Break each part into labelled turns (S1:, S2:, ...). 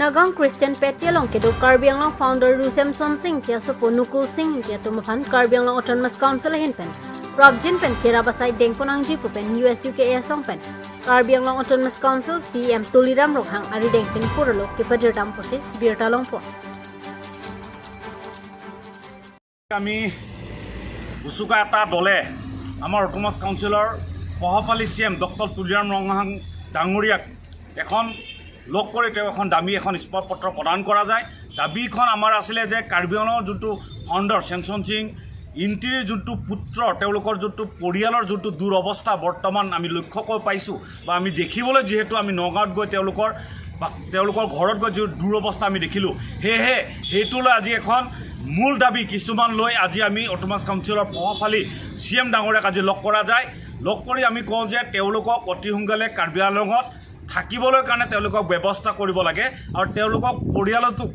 S1: Nagang Christian Petialong kedo Karbi Anglong founder Rusem Somsing tia sopo Nukul Singh tia tumaphan Karbi Anglong Autonomous Council hinpen. Robjin pen kira basai dengpon angji pupen US UK asong pen. Karbi Anglong Autonomous Council CM Tuliram Rokhang ari dengpen puralo ke padirtam posi birta longpo.
S2: Kami usuka eta dole আমাৰ autonomous কাউন্সিলৰ সহপালী CM doctor Tuliram Ronghang ডাঙৰীয়াক এখন লগ কৰি তেওঁ এখন দাবী এখন স্পষ্টপত্ৰ প্ৰদান কৰা যায়। দাবীখন আমাৰ আছিলে যে কাৰ্বি আংলঙৰ যোনটো ফাউণ্ডাৰ চেংচন সিং ইণ্টিৰ যোনটো পুত্ৰ তেওঁলোকৰ যোনটো পৰিয়ালৰ যোনটো দুৰৱস্থা বৰ্তমান আমি লক্ষ্য কৰি পাইছোঁ বা আমি দেখিবলৈ যিহেতু আমি নগাঁৱত গৈ তেওঁলোকৰ ঘৰত গৈ যি দুৰৱস্থা আমি দেখিলোঁ সেয়েহে সেইটোলৈ আজি এখন মূল দাবী কিছুমান লৈ আজি আমি অটোনমাস কাউন্সিলৰ সহপালী CM ডাঙৰীয়াক আজি লগ কৰা যায়। লগ কৰি আমি কওঁ যে তেওঁলোকক অতি সোনকালে কাৰ্বি আংলঙত থাকিবলৈ কাৰণে তেওঁলোকক ব্যৱস্থা কৰিব লাগে আৰু তেওঁলোকক পৰিয়ালটোক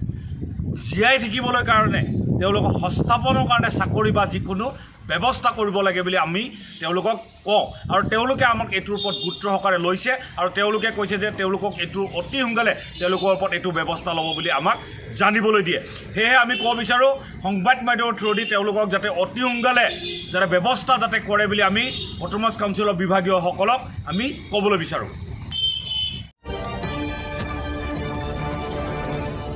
S2: জীয়াই থাকিবলৈ কাৰণে তেওঁলোকক সংস্থাপনৰ কাৰণে চাকৰি বা যিকোনো ব্যৱস্থা কৰিব লাগে বুলি আমি তেওঁলোকক কওঁ আৰু তেওঁলোকে আমাক এইটোৰ ওপৰত গুৰুত্ব সহকাৰে লৈছে আৰু তেওঁলোকে কৈছে যে তেওঁলোকক এইটো অতি সোনকালে তেওঁলোকৰ ওপৰত এইটো ব্যৱস্থা ল'ব বুলি আমাক জানিবলৈ দিয়ে। সেয়েহে আমি ক'ব বিচাৰোঁ সংবাদ মাধ্যমৰ থ্ৰুদি তেওঁলোকক যাতে অতি সোনকালে যাতে ব্যৱস্থা যাতে কৰে বুলি আমি অটোনমাস কাউন্সিলৰ বিভাগীয়সকলক আমি ক'বলৈ বিচাৰোঁ।